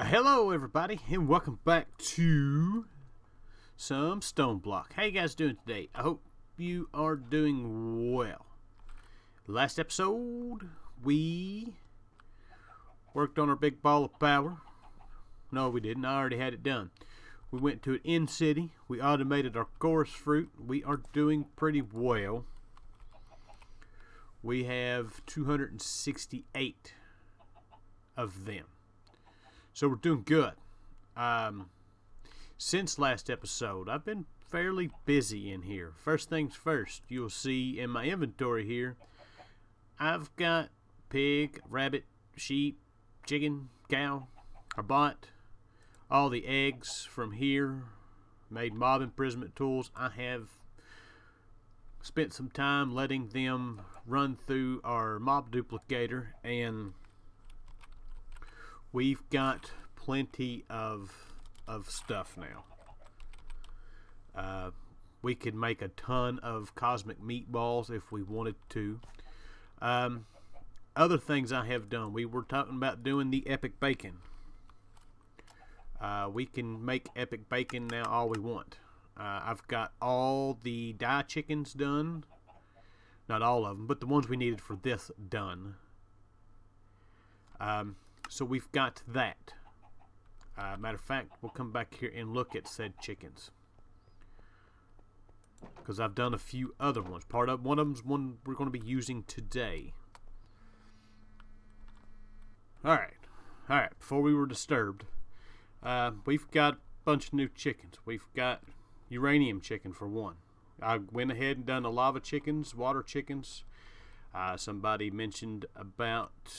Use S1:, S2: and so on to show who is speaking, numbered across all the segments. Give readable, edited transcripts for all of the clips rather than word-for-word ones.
S1: Hello everybody and welcome back to some StoneBlock. How you guys doing today? I hope you are doing well. Last episode we worked on our big ball of power. No, we didn't. I already had it done. We went to an end city. We automated our chorus fruit. We are doing pretty well. We have 268 of them. So we're doing good. Since last episode, I've been fairly busy in here. First things first, you'll see in my inventory here, I've got pig, rabbit, sheep, chicken, cow. I bought all the eggs from here, made mob imprisonment tools. I have spent some time letting them run through our mob duplicator, and we've got plenty of stuff now. We could make a ton of cosmic meatballs if we wanted to. Other things I have done, we were talking about doing the epic bacon. We can make epic bacon now all we want. I've got all the die chickens done. Not all of them, but the ones we needed for this done. So we've got that. Matter of fact, we'll come back here and look at said chickens, because I've done a few other ones. One of them's one we're going to be using today. Alright. Before we were disturbed, we've got a bunch of new chickens. We've got uranium chicken for one. I went ahead and done the lava chickens, water chickens. Somebody mentioned about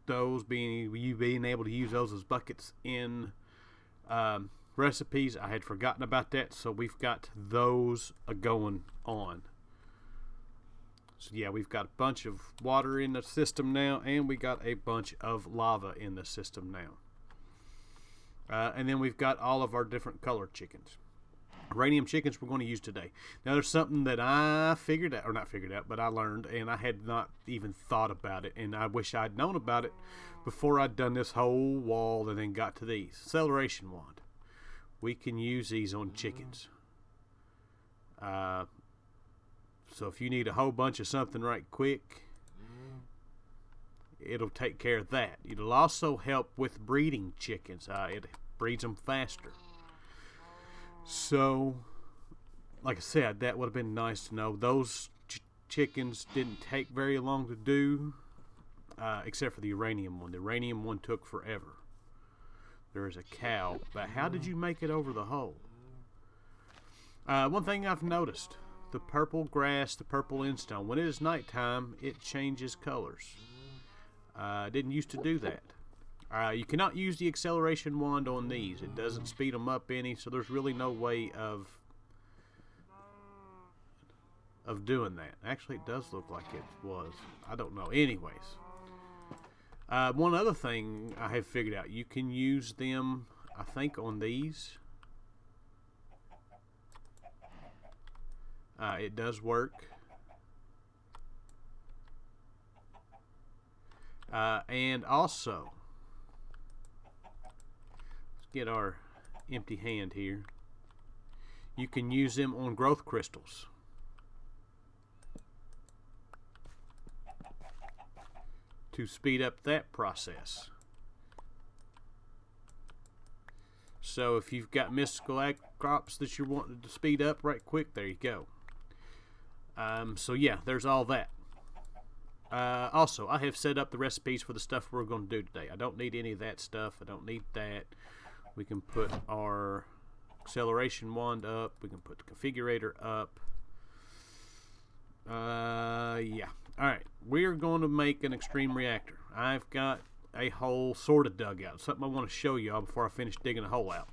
S1: those being able to use those as buckets in recipes. I had forgotten about that, so we've got those going on. So yeah, we've got a bunch of water in the system now, and we got a bunch of lava in the system now. And then we've got all of our different color chickens. Uranium chickens we're going to use today. Now there's something that I figured out, or not figured out, but I learned, and I had not even thought about it, and I wish I'd known about it before I'd done this whole wall and then got to these. Acceleration wand. We can use these on chickens. So if you need a whole bunch of something right quick, it'll take care of that. It'll also help with breeding chickens. It breeds them faster. So, like I said, that would have been nice to know. Those chickens didn't take very long to do, except for the uranium one. The uranium one took forever. There is a cow, but how did you make it over the hole? One thing I've noticed, the purple grass, the purple endstone, when it is nighttime, it changes colors. Didn't used to do that. You cannot use the acceleration wand on these. It doesn't speed them up any, so there's really no way of doing that. Actually, it does look like it was. I don't know. Anyways, one other thing I have figured out, you can use them, I think, on these. It does work. And also, get our empty hand here. You can use them on growth crystals. To speed up that process. So if you've got mystical ag crops that you're wanting to speed up right quick, there you go. So yeah, there's all that. Also, I have set up the recipes for the stuff we're going to do today. I don't need any of that stuff. I don't need that. We can put our acceleration wand up. We can put the configurator up. Yeah. Alright. We're going to make an extreme reactor. I've got a hole sort of dug out. Something I want to show y'all before I finish digging a hole out.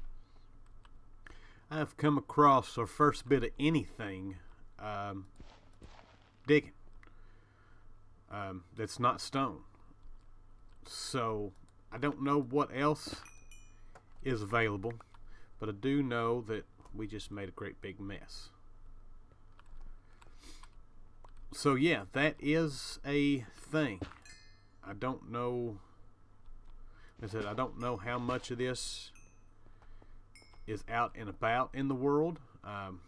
S1: I've come across our first bit of anything digging. That's not stone. So, I don't know what else is available, but I do know that we just made a great big mess. So yeah, that is a thing. I don't know. I said, I don't know how much of this is out and about in the world.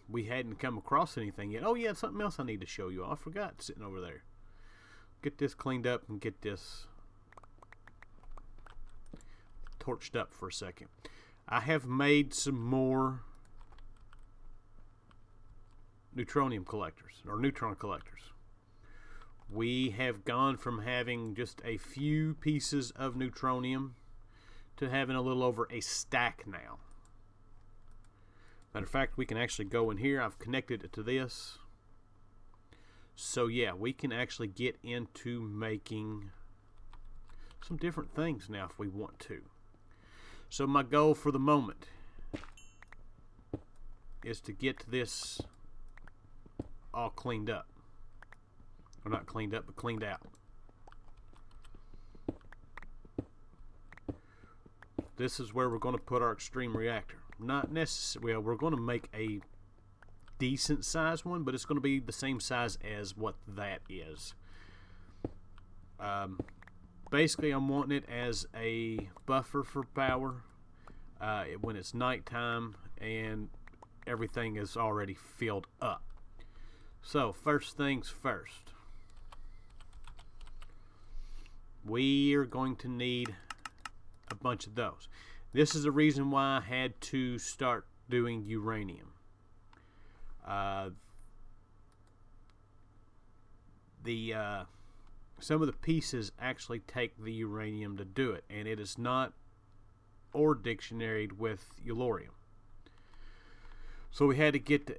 S1: We hadn't come across anything yet. Oh yeah, something else I need to show you. I forgot, sitting over there. Get this cleaned up and get this torched up for a second. I have made some more neutronium collectors, or neutron collectors. We have gone from having just a few pieces of neutronium to having a little over a stack now. Matter of fact, we can actually go in here. I've connected it to this. So yeah, we can actually get into making some different things now if we want to. So my goal for the moment is to get this all cleaned up. Or not cleaned up, but cleaned out. This is where we're going to put our extreme reactor. Not necessarily, well, we're going to make a decent size one, but it's going to be the same size as what that is. Basically, I'm wanting it as a buffer for power when it's nighttime and everything is already filled up. So, first things first. We are going to need a bunch of those. This is the reason why I had to start doing uranium. Some of the pieces actually take the uranium to do it, and it is not or dictionaried with yellorium. So we had to get to...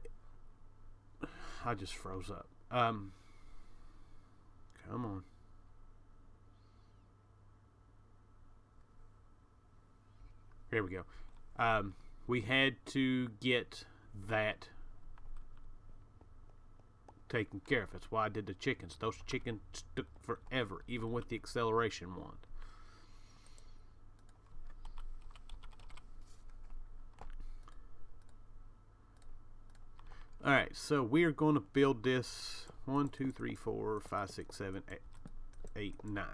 S1: I just froze up. Come on. Here we go. We had to get that taken care of. That's why I did the chickens. Those chickens took forever, even with the acceleration wand. Alright, so we are going to build this 1, 2, 3, 4, 5, 6, 7, 8, 9.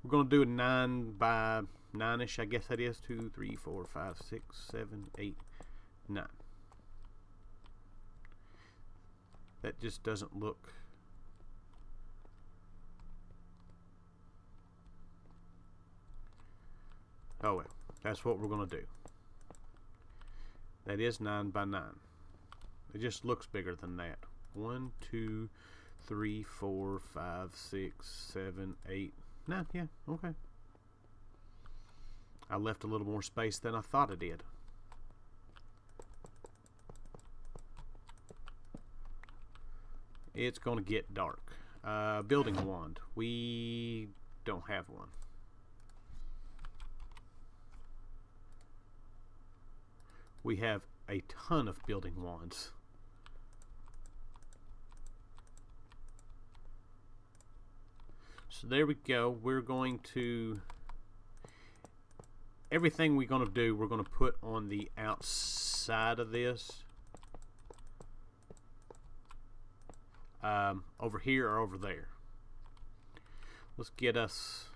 S1: We're going to do a 9 by 9-ish, I guess that is. 2, 3, 4, 5, 6, 7, 8, 9. That just doesn't look... Oh well, that's what we're going to do. That is 9 by 9. It just looks bigger than that. 1, 2, 3, 4, 5, 6, 7, 8, 9. Yeah, okay. I left a little more space than I thought I did. It's going to get dark. Building wand. We don't have one. We have a ton of building wands. So there we go. We're going to... Everything we're going to do, we're going to put on the outside of this. Over here or over there. Let's get us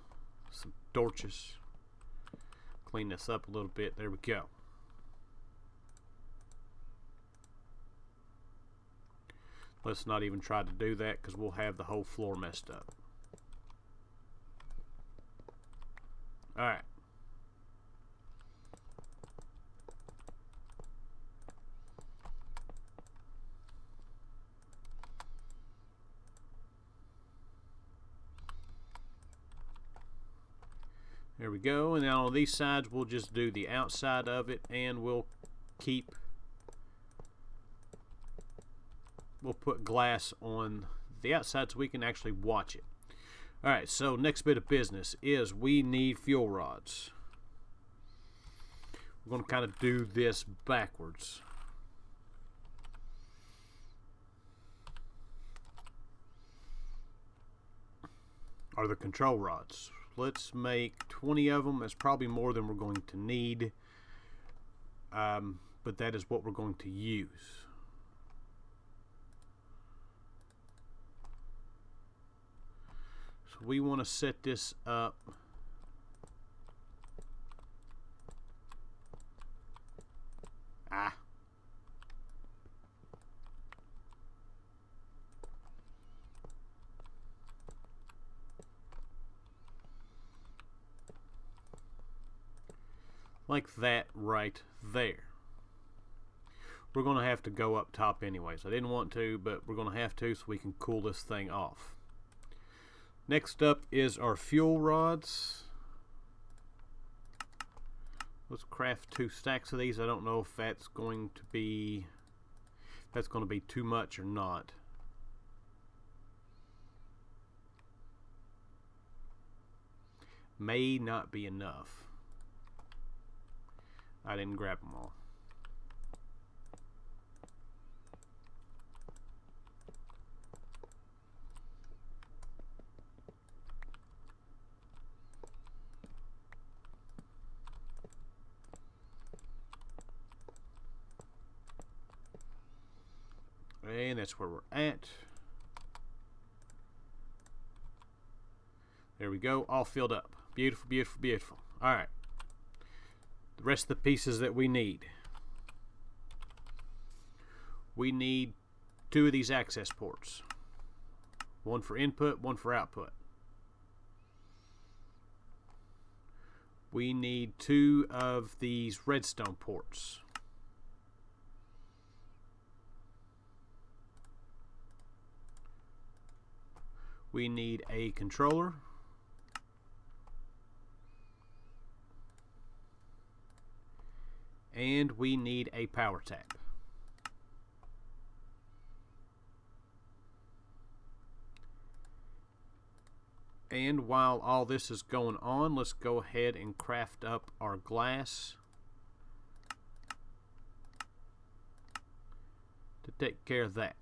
S1: some torches. Clean this up a little bit. There we go. Let's not even try to do that because we'll have the whole floor messed up. Alright. There we go. And now on these sides we'll just do the outside of it, and we'll put glass on the outside so we can actually watch it. Alright, so next bit of business is we need fuel rods. We're going to kind of do this backwards. Are the control rods. Let's make 20 of them. That's probably more than we're going to need. But that is what we're going to use. So we want to set this up like that right there. We're going to have to go up top anyways. I didn't want to, but we're going to have to so we can cool this thing off. Next up is our fuel rods. Let's craft 2 stacks of these. I don't know if that's going to be too much or not. May not be enough. I didn't grab them all. And that's where we're at. There we go, all filled up. Beautiful, beautiful, beautiful. Alright. The rest of the pieces that we need. We need 2 of these access ports. One for input, one for output. We need 2 of these redstone ports. We need a controller. And we need a power tap. And while all this is going on, let's go ahead and craft up our glass to take care of that.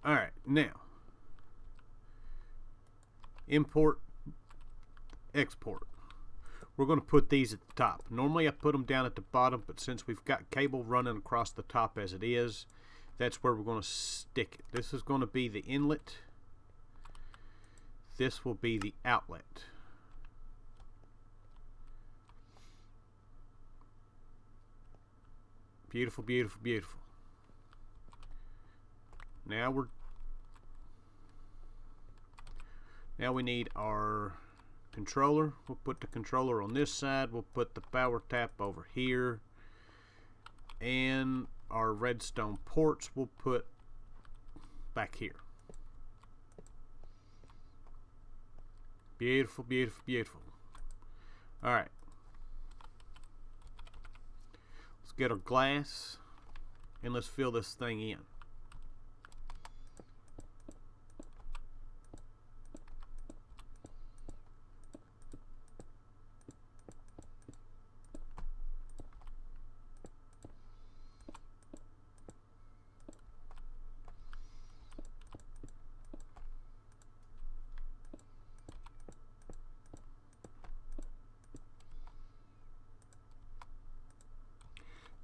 S1: Alright, now import, export. We're going to put these at the top. Normally I put them down at the bottom, but since we've got cable running across the top as it is, that's where we're going to stick it. This is going to be the inlet. This will be the outlet. Beautiful, beautiful, beautiful. Now we need our controller. We'll put the controller on this side. We'll put the power tap over here. And our redstone ports we'll put back here. Beautiful, beautiful, beautiful. Alright. Let's get our glass and let's fill this thing in.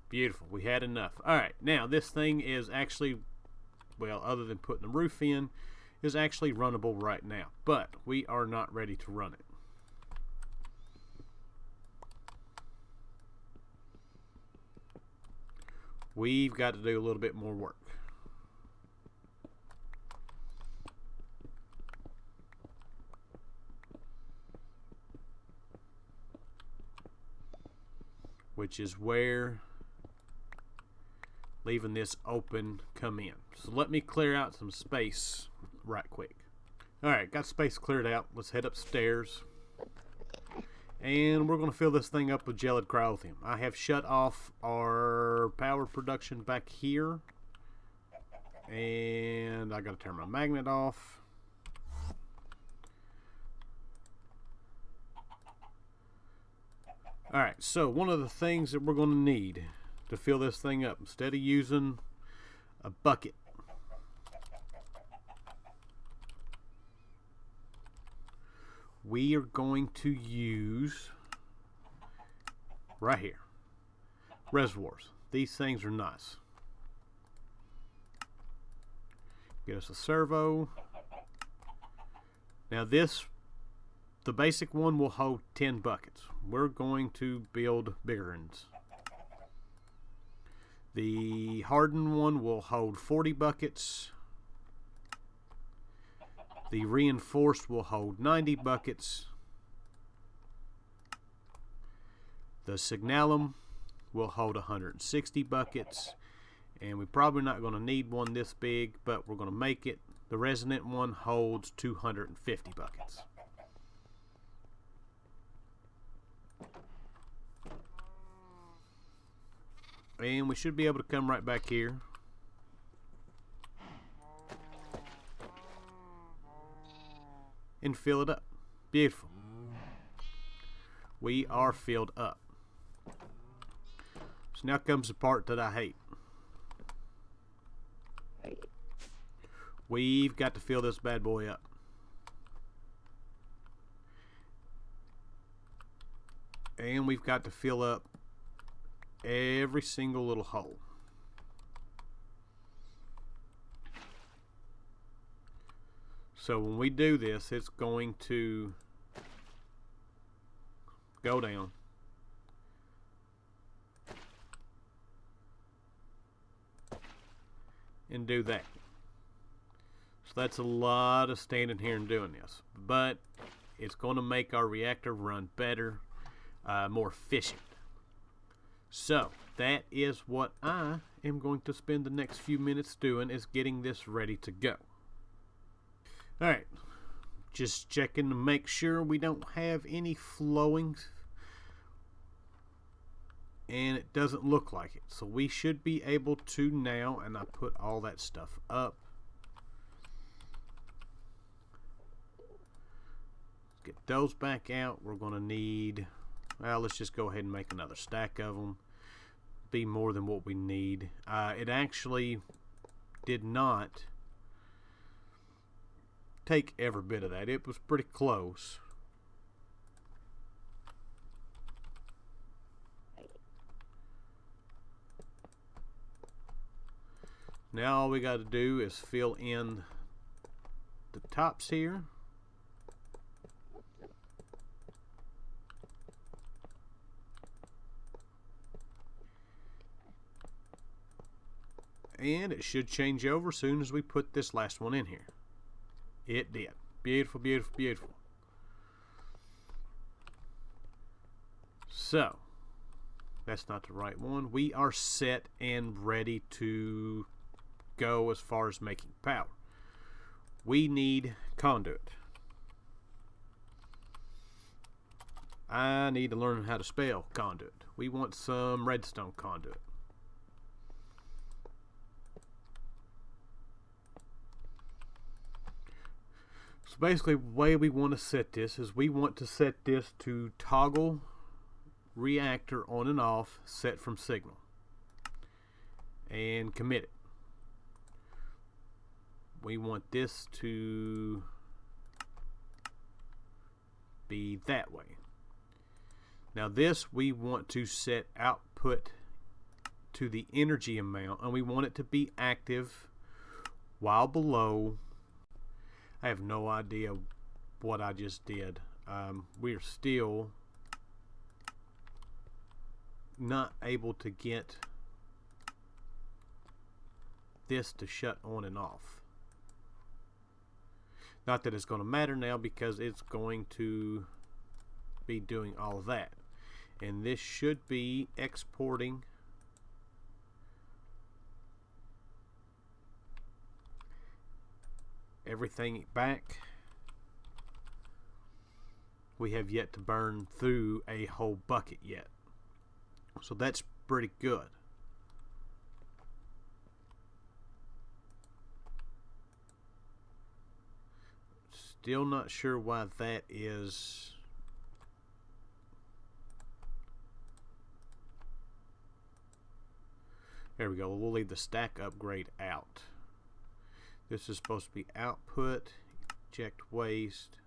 S1: Beautiful. We had enough. Alright, now this thing is actually, well, other than putting the roof in, is actually runnable right now. But we are not ready to run it. We've got to do a little bit more work. Which is where leaving this open come in. So let me clear out some space right quick. Alright, got space cleared out. Let's head upstairs. And we're going to fill this thing up with gelid cryothium. I have shut off our power production back here. And I got to turn my magnet off. Alright, so one of the things that we're going to need to fill this thing up, instead of using a bucket, we are going to use right here reservoirs. These things are nice. Get us a servo. Now this, the basic one will hold 10 buckets. We're going to build bigger ones. The hardened one will hold 40 buckets. The reinforced will hold 90 buckets. The signalum will hold 160 buckets. And we're probably not going to need one this big, but we're going to make it. The resonant one holds 250 buckets. And we should be able to come right back here. And fill it up. Beautiful. We are filled up. So now comes the part that I hate. We've got to fill this bad boy up. And we've got to fill up every single little hole. So when we do this, it's going to go down. And do that. So that's a lot of standing here and doing this. But it's going to make our reactor run better, more efficient. So that is what I am going to spend the next few minutes doing, is getting this ready to go. Alright, just checking to make sure we don't have any flowing, and it doesn't look like it. So we should be able to now, and I put all that stuff up. Get those back out. We're going to need, well, let's just go ahead and make another stack of them. Be more than what we need. It actually did not take every bit of that. It was pretty close. Now all we got to do is fill in the tops here. And it should change over as soon as we put this last one in here. It did. Beautiful, beautiful, beautiful. So, that's not the right one. We are set and ready to go as far as making power. We need conduit. I need to learn how to spell conduit. We want some redstone conduit. So basically the way we want to set this is we want to set this to toggle reactor on and off, set from signal, and commit it. We want this to be that way. Now this we want to set output to the energy amount, and we want it to be active while below. I have no idea what I just did. We're still not able to get this to shut on and off. Not that it's going to matter now, because it's going to be doing all of that. And this should be exporting everything back. We have yet to burn through a whole bucket yet, so that's pretty good. Still not sure why that is. There we go. We'll leave the stack upgrade out. This is supposed to be output, eject waste.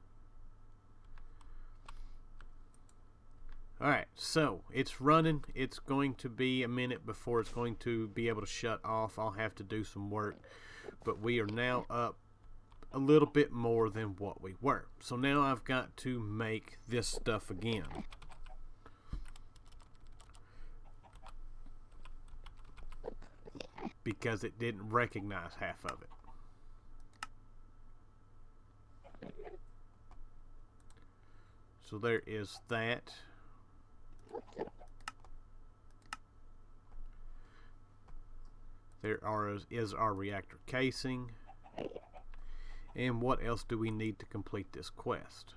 S1: Alright, so it's running. It's going to be a minute before it's going to be able to shut off. I'll have to do some work, but we are now up a little bit more than what we were. So now I've got to make this stuff again. Because it didn't recognize half of it. So there is that. Is our reactor casing. And what else do we need to complete this quest?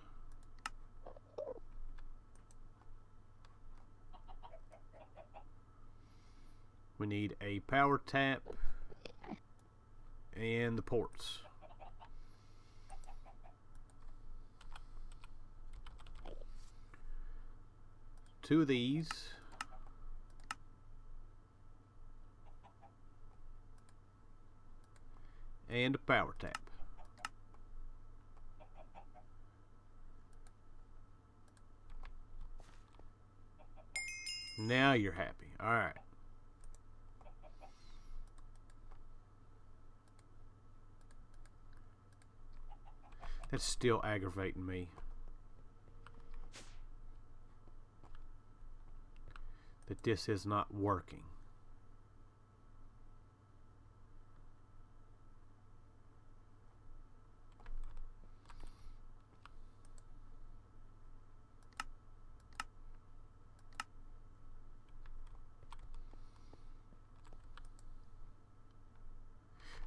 S1: We need a power tap and the ports. Two of these. And a power tap. Now you're happy. All right. That's still aggravating me. That this is not working.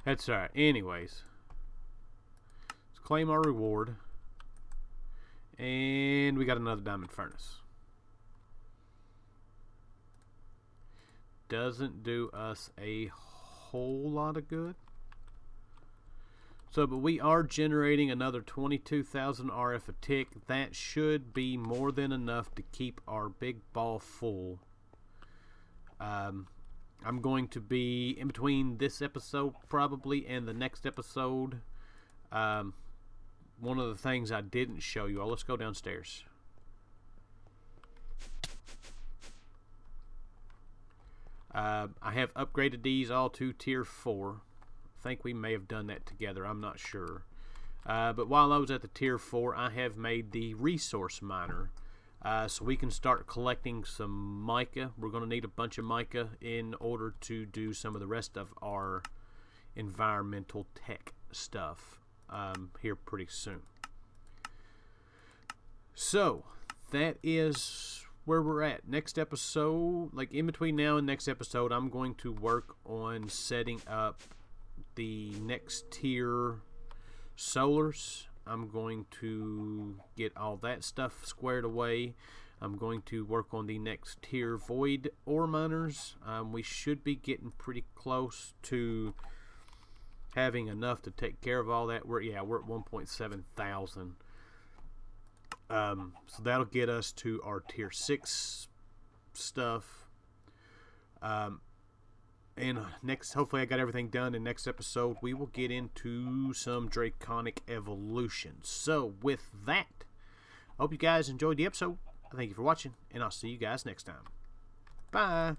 S1: That's alright. Anyways, let's claim our reward. And we got another diamond furnace. Doesn't do us a whole lot of good. So, but we are generating another 22,000 RF a tick. That should be more than enough to keep our big ball full. I'm going to be in between this episode probably and the next episode. One of the things I didn't show you. Let's go downstairs. I have upgraded these all to tier 4. I think we may have done that together. I'm not sure. But while I was at the tier 4, I have made the resource miner. So we can start collecting some mica. We're going to need a bunch of mica in order to do some of the rest of our environmental tech stuff here pretty soon. So that is where we're at. Next episode, like in between now and next episode, I'm going to work on setting up the next tier solars. I'm going to get all that stuff squared away. I'm going to work on the next tier void ore miners. We should be getting pretty close to having enough to take care of all that. We're at 1.7 thousand. So that'll get us to our tier 6 stuff. And next, hopefully I got everything done. In next episode, we will get into some draconic evolutions. So with that, I hope you guys enjoyed the episode. Thank you for watching, and I'll see you guys next time. Bye.